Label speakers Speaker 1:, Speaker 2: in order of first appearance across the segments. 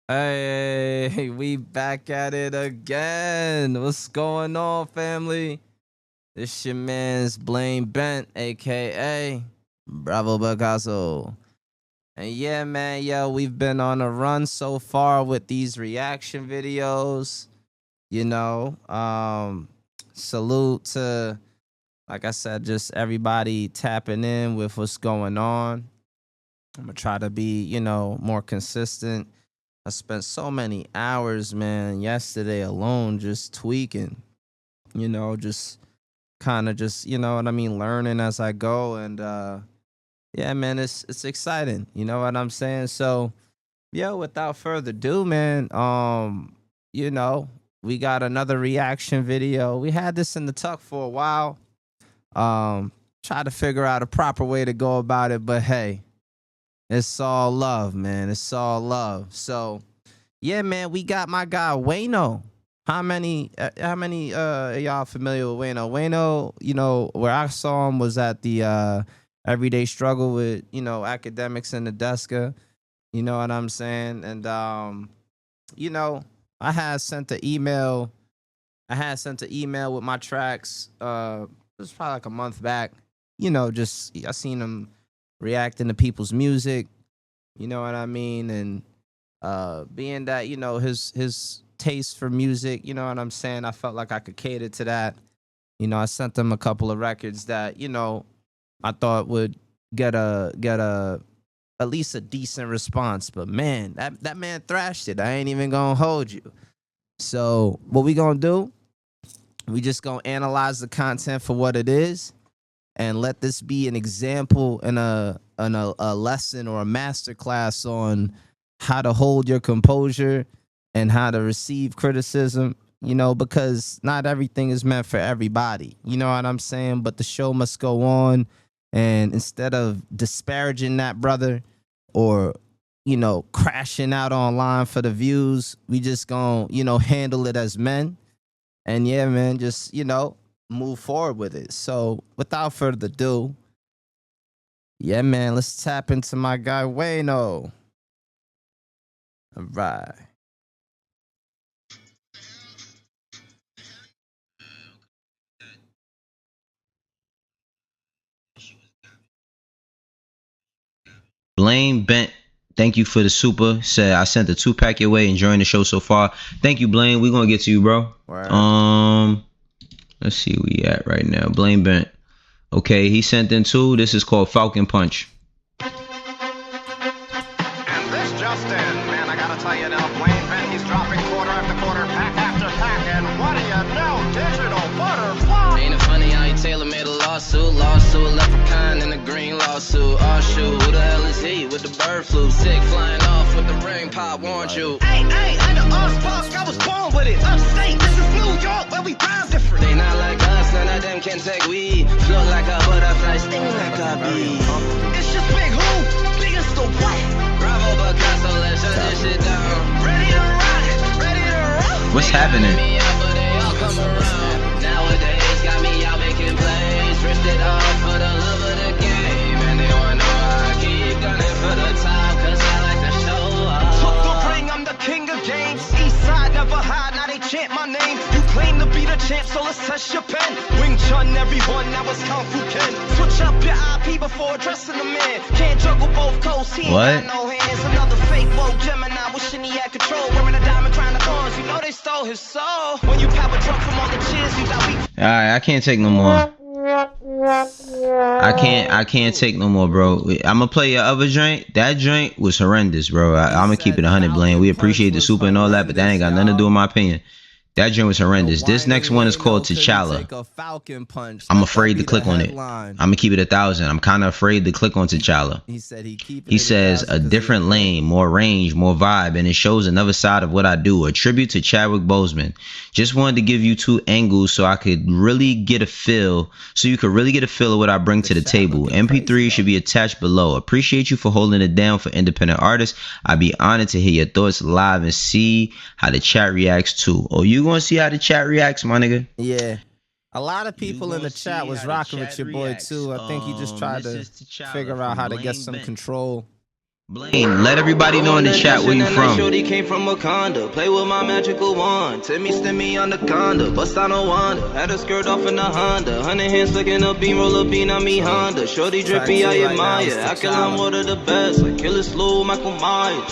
Speaker 1: Hey, we back at it again. What's going on, family? This your man's BlaneBent, aka Bravo Picasso. And yeah, man, we've been on a run so far with these reaction videos. You know, salute to, like I said, just everybody tapping in with what's going on. I'm gonna try to be, more consistent. I spent so many hours, man, yesterday alone just tweaking, just kind of just, you know what I mean, learning as I go. And yeah, man, it's exciting. You know what I'm saying? So, yeah, without further ado, man, we got another reaction video. We had this in the tuck for a while. Try to figure out a proper way to go about it, but hey, it's all love, man. It's all love. So, yeah, man, we got my guy Wayno. How many y'all familiar with Wayno? Wayno, where I saw him was at the Everyday Struggle with, Akademiks in the Deska. You know what I'm saying? And I had sent an email. With my tracks. It was probably like a month back. I seen him reacting to people's music, you know what I mean? And being that, his taste for music, you know what I'm saying? I felt like I could cater to that. I sent him a couple of records that, I thought would get at least a decent response. But man, that man thrashed it. I ain't even gonna hold you. So what we gonna do? We just gonna analyze the content for what it is. And let this be an example and a lesson or a masterclass on how to hold your composure and how to receive criticism, because not everything is meant for everybody. You know what I'm saying? But the show must go on. And instead of disparaging that brother or, crashing out online for the views, we just gonna, handle it as men. And yeah, man, just, move forward with it. So without further ado, yeah, man, let's tap into my guy Wayno. All right.
Speaker 2: BlaneBent, thank you for the super. Said I sent the 2-pack your way, enjoying the show so far. Thank you, Blane. We're gonna get to you, bro.
Speaker 1: Right.
Speaker 2: Let's see where we at right now. BlaneBent. Okay, he sent in 2. This is called FalconPunch.
Speaker 3: And this just in, man, I gotta tell you now, BlaneBent, he's dropping quarter after quarter, pack after pack, and what do you know, digital butterfly.
Speaker 4: Ain't it funny how he tailor-made a lawsuit, leprechaun in a green lawsuit. Oh shoot, who the hell is he with the bird flu? Sick flying off with the ring pop, warned you.
Speaker 3: Hey, under Ospark, I was born with it. Upstate, this is New York, where we rhyme different.
Speaker 4: They not like us, none of them can take weed. Float like a butterfly, sting like a bee.
Speaker 3: It's just Big Who, biggest the what?
Speaker 4: Bravo Picasso, let's shut this shit down.
Speaker 3: Ready to rock, ready to rock.
Speaker 2: What's happening?
Speaker 4: Me out, but they all come around. Nowadays, got me out making plays. Risked it all for the love of the game. And they wanna know why I keep gunning for the top, cause I like to show off.
Speaker 3: Took the ring, I'm the king of games. East side never hide, now they chant my name. You claim to be the champ, so let's test your pen. Wing Chun, everyone, now it's Kung Fu Ken. Switch up your IP before addressing the man. Can't juggle both coasts, he ain't got no hands. Another fake woke Gemini, wishing he had control. Wearing a diamond crown of thorns, you know they stole his soul. When you power drunk from all the cheers, you got weak.
Speaker 2: Alright, I can't take no more. I can't take no more, bro. I'm gonna play your other joint. That joint was horrendous, bro. I'm gonna keep it 100, Blane. We appreciate the super and all that, but that ain't got nothing to do with my opinion. That joint was horrendous. This next one is called TChalla. I'm afraid to click on it. I'm gonna keep it 1,000. I'm kind of afraid to click on TChalla. He says a different lane, more range, more vibe, and it shows another side of what I do. A tribute to Chadwick Boseman. Just wanted to give you 2 angles so I could really get a feel. So you could really get a feel of what I bring to the table. MP3 should be attached below. Appreciate you for holding it down for independent artists. I'd be honored to hear your thoughts live and see how the chat reacts too. Oh, you gonna see how the chat reacts, my nigga?
Speaker 1: Yeah. A lot of people in the chat was rocking with your boy too. I think he just tried to figure out how to get some control
Speaker 2: Blane, let everybody know in the chat where you from.
Speaker 4: Shorty came from Wakanda. Play with my magical wand. Timmy stimmy anaconda. Bust out no Wanda. Had a skirt off in a Honda. 100 hands stuck in a beam. Roll a bean on me Honda. Shorty drippy, I admire. Acting I'm one of the best. Like Killer Slow, Michael Myers.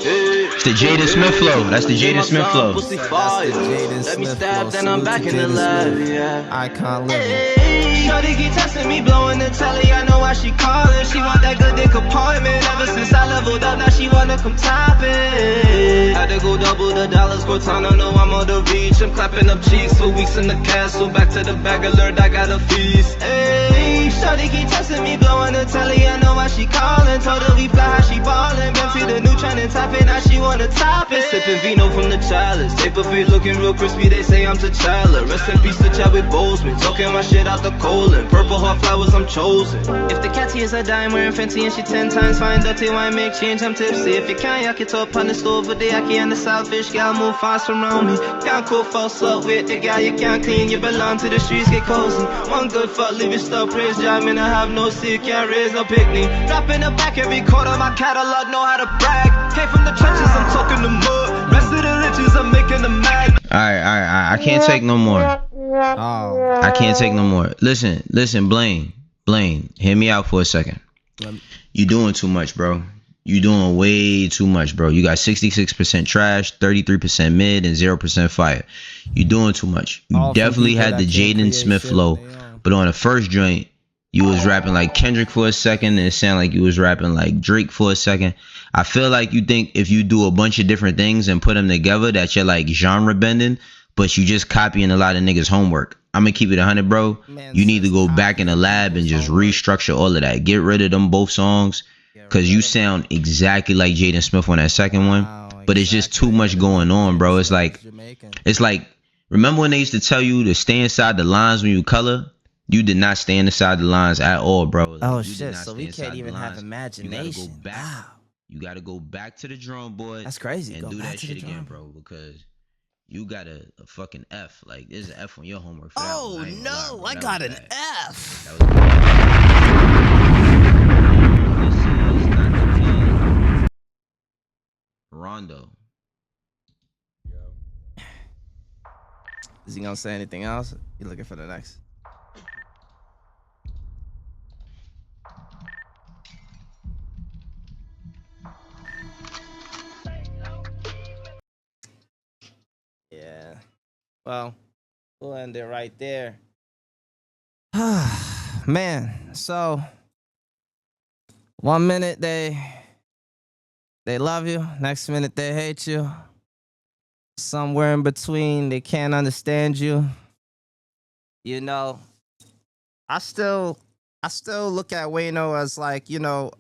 Speaker 4: Hey.
Speaker 2: It's the Jaden Smith flow. That's the Jaden Smith flow.
Speaker 4: Pussy fire. Let me stab, then I'm back in the lab. Yeah.
Speaker 1: Icon living.
Speaker 4: Shorty keep texting me, blowing the telly. I know why she calling. She want that good dick appointment. Ever since I leveled up, now she wanna come top it. Had to go double the dollars, Cortana, know I'm on the reach. I'm clapping up cheeks for weeks in the castle. Back to the bag alert, I got a feast. Ayy, shorty keep texting me, blowing the telly. I know why she calling. Told her we fly how she ballin'. Been see the new trend and top it, now she wanna top it. Sipping vino from the chalice. Taper feet looking real crispy, they say I'm TChalla. Rest in peace to Chadwick Boseman. Talking my shit out the colon. Purple heart flowers, I'm chosen. If the cat is a dime, wearing fancy and she 10 times fine. Dirty wine make change, I'm tipsy. If you can't, yak it up on the stove. But the yaki and the saltfish, gal move fast around me. Can't cook false up with the guy, you can't clean. You belong to the streets, get cozy. One good fuck, leave it stuff, praise job. Man, I have no seat, can't raise no picnic. Drop in the back every quarter, my catalog know how to brag. Came from the trenches, I'm talking the mud. Rest of the riches, I'm making the mag.
Speaker 2: Alright, I can't take no more.
Speaker 1: Oh,
Speaker 2: I can't take no more. Listen, Blane, hear me out for a second. You doing too much, bro. You doing way too much, bro. You got 66% trash, 33% mid, and 0% fire. You doing too much. You
Speaker 1: All from
Speaker 2: definitely
Speaker 1: people
Speaker 2: had the
Speaker 1: that can't
Speaker 2: Jaden
Speaker 1: create
Speaker 2: Smith
Speaker 1: shit
Speaker 2: flow,
Speaker 1: on their own.
Speaker 2: but on the first joint, you was rapping like Kendrick for a second, and it sounded like you was rapping like Drake for a second. I feel like you think if you do a bunch of different things and put them together that you're like genre bending, but you just copying a lot of niggas' homework. I'm gonna keep it 100, bro.
Speaker 1: Man
Speaker 2: You need to
Speaker 1: says
Speaker 2: go back in the
Speaker 1: copying
Speaker 2: lab and
Speaker 1: people's
Speaker 2: just
Speaker 1: homework.
Speaker 2: restructure all of that. Get rid of them both songs, cause you sound exactly like Jaden Smith on that second one. But it's just too much going on, bro. It's like, remember when they used to tell you to stay inside the lines when you color? You did not stay inside the lines at all, bro. Like,
Speaker 1: Oh
Speaker 2: you did
Speaker 1: shit!
Speaker 2: not
Speaker 1: So
Speaker 2: stay
Speaker 1: we
Speaker 2: inside
Speaker 1: can't
Speaker 2: the
Speaker 1: even have
Speaker 2: lines.
Speaker 1: imagination.
Speaker 2: You gotta go back.
Speaker 1: Wow,
Speaker 2: You gotta go back to the drawing board.
Speaker 1: that's crazy.
Speaker 2: And
Speaker 1: Go
Speaker 2: do
Speaker 1: back
Speaker 2: that
Speaker 1: to the
Speaker 2: shit again,
Speaker 1: drawing
Speaker 2: bro. Because you got a fucking F. Like, there's an F on your homework for that
Speaker 1: Oh
Speaker 2: one.
Speaker 1: no,
Speaker 2: Lie, bro.
Speaker 1: I
Speaker 2: That
Speaker 1: got
Speaker 2: was
Speaker 1: an
Speaker 2: bad.
Speaker 1: F.
Speaker 2: That was bad. This is not the king. Rondo.
Speaker 1: Is he gonna say anything else? You looking for the next? Yeah. Well, we'll end it right there. Man, so 1 minute they love you, next minute they hate you. Somewhere in between, they can't understand you. You know, I still look at Wayno as like, you know,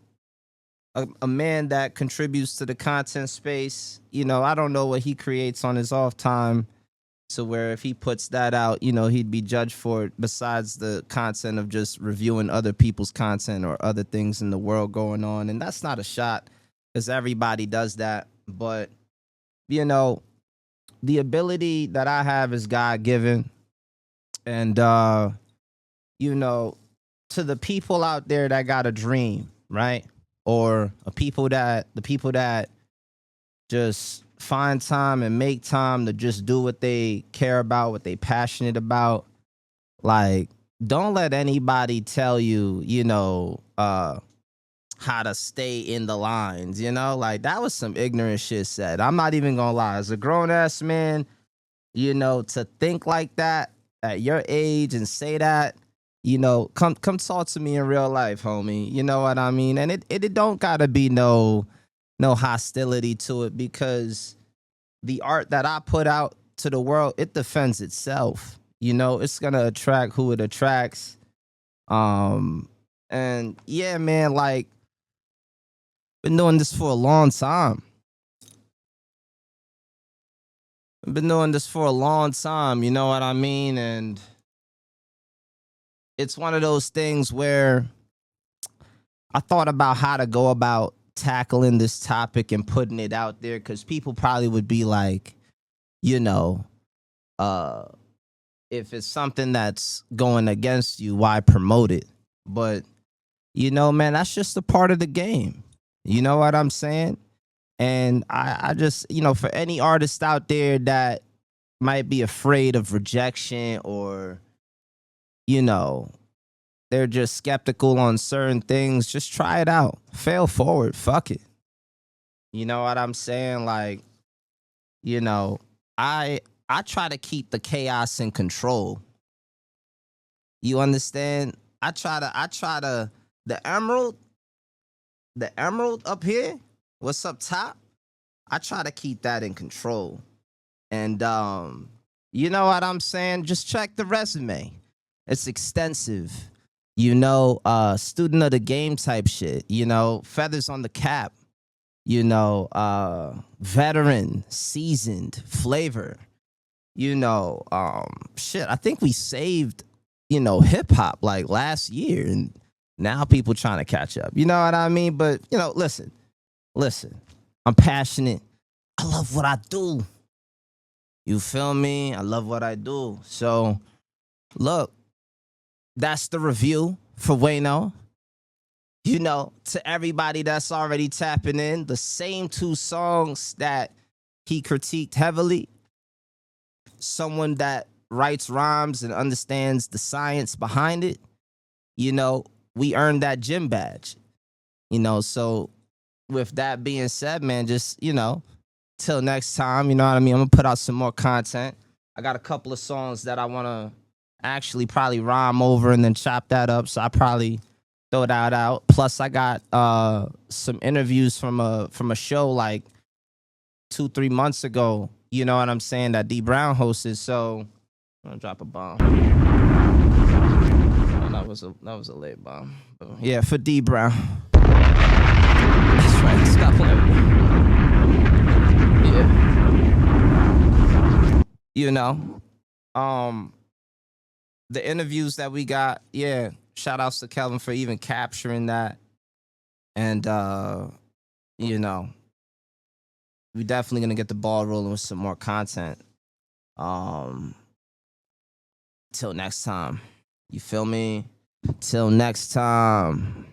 Speaker 1: a man that contributes to the content space. You know, I don't know what he creates on his off time, to where if he puts that out, you know, he'd be judged for it, besides the content of just reviewing other people's content or other things in the world going on. And that's not a shot, because everybody does that. But, you know, the ability that I have is God-given. And, you know, to the people out there that got a dream, right? Or the people that just find time and make time to just do what they care about, what they passionate about. Like, don't let anybody tell you, you know, how to stay in the lines, you know? Like, that was some ignorant shit said. I'm not even gonna lie. As a grown-ass man, you know, to think like that at your age and say that, you know, come talk to me in real life, homie. You know what I mean? And it don't gotta be no hostility to it, because the art that I put out to the world, it defends itself. You know, it's gonna attract who it attracts. And yeah, man, like, been doing this for a long time. I've been doing this for a long time, you know what I mean? And it's one of those things where I thought about how to go about tackling this topic and putting it out there, because people probably would be like, you know, if it's something that's going against you, why promote it? But, you know, man, that's just a part of the game. You know what I'm saying? And I just, you know, for any artist out there that might be afraid of rejection or, you know, they're just skeptical on certain things, just try it out. Fail forward. Fuck it. You know what I'm saying? Like, you know, I try to keep the chaos in control. You understand? I try to the emerald up here, what's up top? I try to keep that in control. And you know what I'm saying? Just check the resume. It's extensive. You know, student of the game type shit. You know, feathers on the cap. You know, veteran, seasoned, flavor. You know, shit, I think we saved, you know, hip hop like last year, and now people trying to catch up. You know what I mean? But, you know, listen, I'm passionate. I love what I do. You feel me? I love what I do. So, look, that's the review for Wayno. You know, to everybody that's already tapping in, the same 2 songs that he critiqued heavily, someone that writes rhymes and understands the science behind it, you know, we earned that gym badge. You know, so with that being said, man, just, you know, till next time, you know what I mean? I'm going to put out some more content. I got a couple of songs that I want to actually probably rhyme over and then chop that up, so I probably throw that out. Plus, I got some interviews from a show like 2-3 months ago, you know what I'm saying, that D Brown hosted. So I'm gonna drop a bomb. Oh, that was a late bomb. But yeah, for D Brown. That's right. Stop playing. Yeah. You know, the interviews that we got, yeah. Shout outs to Kelvin for even capturing that. And, you know, we definitely going to get the ball rolling with some more content. Till next time. You feel me? Till next time.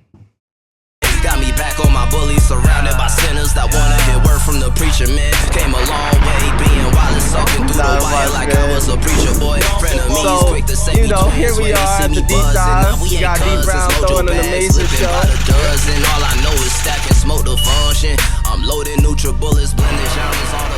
Speaker 4: Got me back on my bullies, surrounded by sinners that wanna hear word from the preacher, man. Came a long way, being wild and sucking through the wire like I was a preacher boy. Friend of me is quick to say,
Speaker 5: you know, here we are at the deep dive. We got D Brown throwing an amazing show.
Speaker 4: All I know is stacking smoke to function. I'm loading neutral bullets, blending genres all